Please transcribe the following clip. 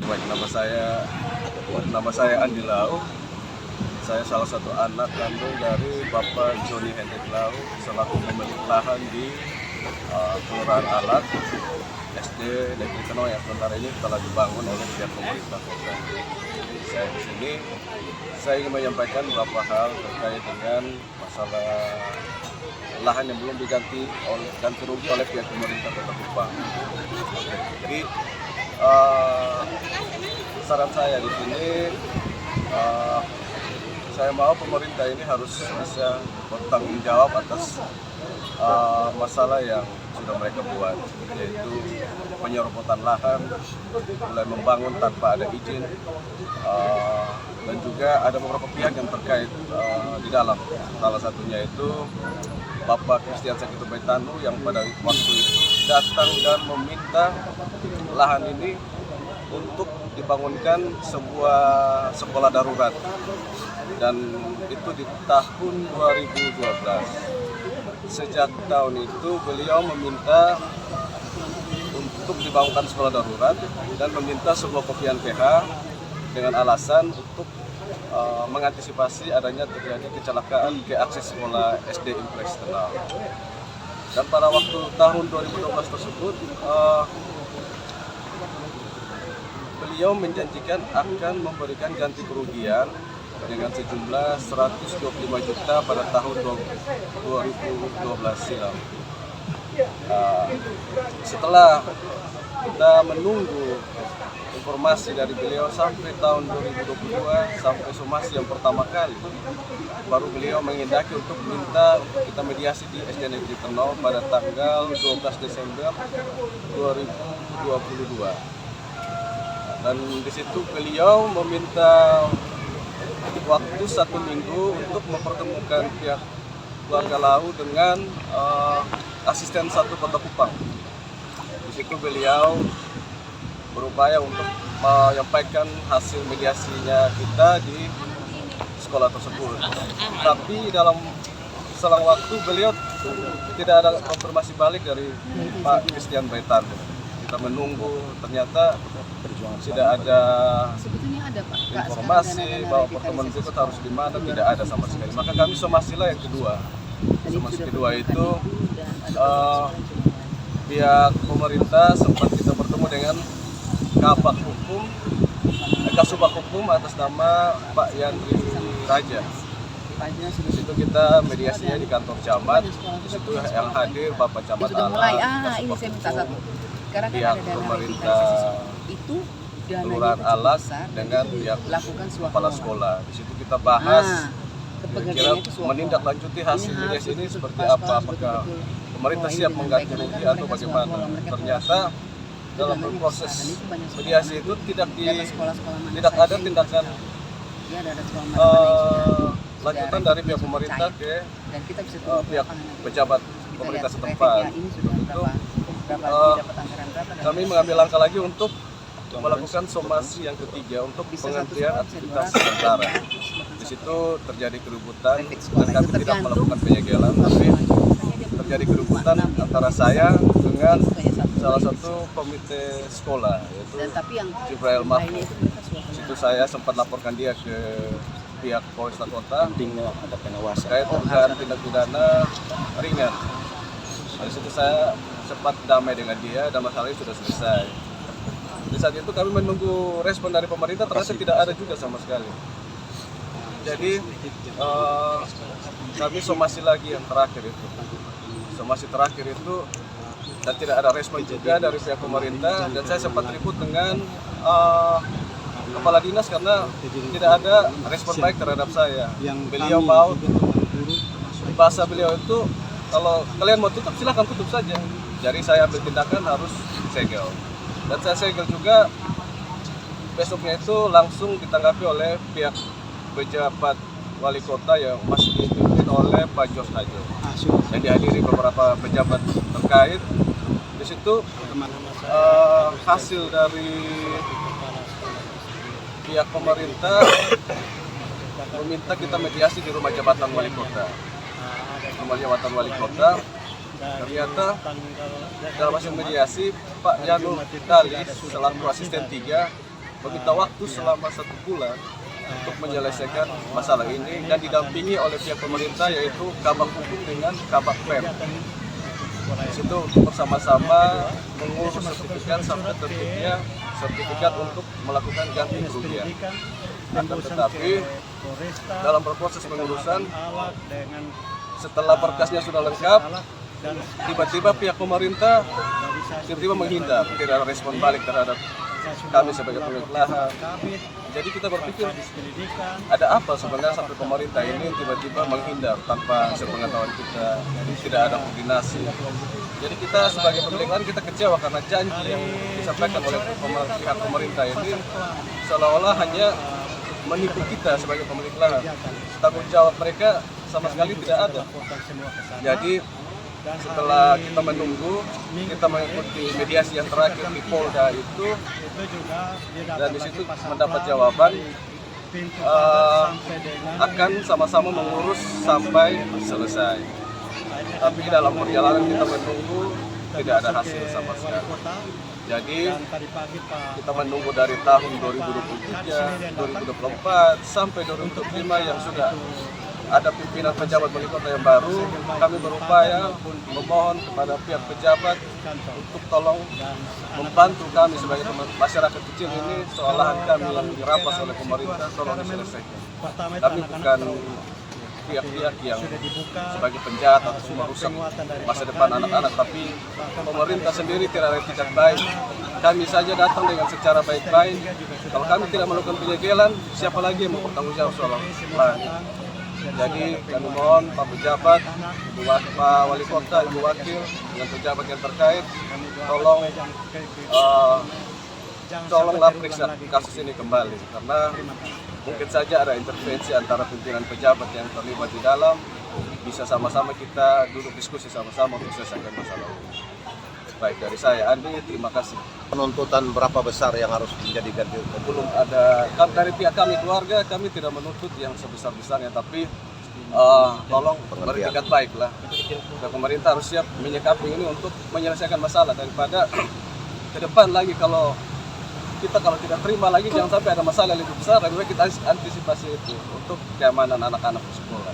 Baik, nama saya Andi Lau. Saya salah satu anak kandung dari Bapak Joni Hendrik Lau selaku pemilik lahan di Kelurahan Alat SD Negeri Teno yang sementara ini telah dibangun oleh pihak pemerintah kota. Saya di sini saya ingin menyampaikan beberapa hal terkait dengan masalah lahan yang belum diganti rugi oleh pihak pemerintah Kota Kupang. Jadi saran saya di sini, saya mau pemerintah ini harus bisa bertanggung jawab atas masalah yang sudah mereka buat, yaitu penyerobotan lahan, mulai membangun tanpa ada izin, dan juga ada beberapa pihak yang terkait di dalam. Salah satunya itu Bapak Christian Sakitu Baitanu yang pada waktu itu datang dan meminta lahan ini untuk dibangunkan sebuah sekolah darurat, dan itu di tahun 2012. Sejak tahun itu beliau meminta untuk dibangunkan sekolah darurat dan meminta sebuah kopian PH dengan alasan untuk mengantisipasi adanya terjadi kecelakaan di akses sekolah SD Impres Tenau. Dan pada waktu tahun 2012 tersebut beliau menjanjikan akan memberikan ganti kerugian dengan sejumlah 125 juta pada tahun 2012 silam. Setelah kita menunggu informasi dari beliau sampai tahun 2022, sampai somasi yang pertama kali, baru beliau mengendaki untuk minta kita mediasi di SD Negeri Teno pada tanggal 12 Desember 2022. Dan di situ beliau meminta waktu 1 minggu untuk mempertemukan pihak keluarga Lau dengan asisten 1 Kota Kupang. Di situ beliau berupaya untuk menyampaikan hasil mediasinya kita di sekolah tersebut. Tapi dalam selang waktu beliau tidak ada konfirmasi balik dari Pak Christian Baitanu. Kita menunggu, ternyata tidak ada informasi bahwa pertemuan berikut harus di mana, tidak ada sama sekali. Maka kami somasilah yang kedua. Somasi kedua itu pihak pemerintah sempat kita bertemu dengan Kasubag Hukum atas nama Pak Yandri Raja. Di situ kita mediasinya di kantor camat. Di situ yang hadir Bapak Camat Alat, pihak pemerintah Kelurahan Alas dengan pihak kepala sekolah. Di situ kita bahas kira-kira menindaklanjuti hasil mediasi ini seperti apa, apakah pemerintah siap mengganti rugi atau bagaimana. Ternyata dalam proses mediasi itu tidak ada tindakan lanjutan dari pihak pemerintah ke pihak pejabat pemerintah setempat. Itu kami mengambil langkah lagi untuk melakukan somasi yang ketiga untuk penghentian aktivitas sementara. Di situ terjadi keributan dan kami tidak melakukan penyegelan, tapi terjadi keributan antara saya dengan salah satu komite sekolah, yaitu Jibril Mahfud. Di situ saya sempat laporkan dia ke pihak Polresta Kota terkait dengan tindak pidana ringan. Di situ saya sempat damai dengan dia dan masalahnya sudah selesai. Di saat itu kami menunggu respon dari pemerintah, ternyata tidak ada juga sama sekali. Jadi kami somasi lagi yang terakhir itu. Somasi terakhir itu dan tidak ada respon juga dari pihak pemerintah, dan saya sempat ribut dengan kepala dinas karena tidak ada respon baik terhadap saya. Beliau mau tutup. Bahasa beliau itu, kalau kalian mau tutup silahkan tutup saja. Jadi saya ambil tindakan harus segel. Dan saya segel juga. Besoknya itu langsung ditanggapi oleh pihak pejabat wali kota yang masih dipimpin oleh Pak Jos Hajo. Dan dihadiri beberapa pejabat terkait. Di situ hasil dari pihak pemerintah meminta kita mediasi di rumah jabatan wali kota. Rumah jabatan wali kota. Ternyata dalam hasil mediasi Pak Yanu Dali selaku asisten 3 meminta waktu selama 1 bulan untuk menyelesaikan masalah ini dan didampingi oleh pihak pemerintah yaitu Kabak Hukum dengan Kabak Pem. Di situ bersama-sama mengurus sertifikat sampai terbitnya sertifikat untuk melakukan ganti kerugian. Akan tetapi dalam proses pengurusan setelah berkasnya sudah lengkap, tiba-tiba pihak pemerintah tiba-tiba menghindar, tidak ada respon balik terhadap kami sebagai pemilik lahan. Jadi kita berpikir ada apa sebenarnya sampai pemerintah ini tiba-tiba menghindar tanpa sepengetahuan kita, tidak ada koordinasi. Jadi kita sebagai pemilik lahan kita kecewa karena janji yang disampaikan oleh pihak pemerintah ini seolah-olah hanya menipu kita sebagai pemilik lahan. Tanggung jawab mereka sama sekali tidak ada. Jadi setelah kita menunggu, kita mengikuti mediasi yang terakhir di Polda itu, dan di situ mendapat jawaban akan sama-sama mengurus sampai selesai. Tapi dalam perjalanan kita menunggu tidak ada hasil sama sekali. Jadi kita menunggu dari tahun 2023, 2024 sampai 2025 yang sudah ada pimpinan pejabat wali kota yang baru. Kami berupaya memohon kepada pihak pejabat untuk tolong membantu kami sebagai masyarakat kecil ini soal lahan kami yang dirampas oleh pemerintah, tolong diselesaikan. Kami bukan pihak-pihak yang sebagai penjahat atau merusak masa depan anak-anak, tapi pemerintah sendiri tidak ada etikat baik. Kami saja datang dengan secara baik-baik. Kalau kami tidak melakukan penyegelan, siapa lagi yang mempertanggungjawab soal lahan? Jadi kami mohon Pak Pejabat, Pak Wali Kota, Ibu Wakil, dengan pejabat yang terkait, tolonglah periksa kasus ini kembali, karena mungkin saja ada intervensi antara pimpinan pejabat yang terlibat di dalam, bisa sama-sama kita duduk diskusi sama-sama untuk selesaikan masalah ini. Baik, dari saya Andi, terima kasih. Penuntutan berapa besar yang harus menjadi ganti? Belum ada, dari pihak kami keluarga, kami tidak menuntut yang sebesar-besarnya, tapi tolong bertingkat baik lah. Dan pemerintah harus siap menyikapi ini untuk menyelesaikan masalah, daripada ke depan lagi kalau tidak terima lagi, jangan sampai ada masalah lebih besar, lebih baik kita antisipasi itu untuk keamanan anak-anak di sekolah.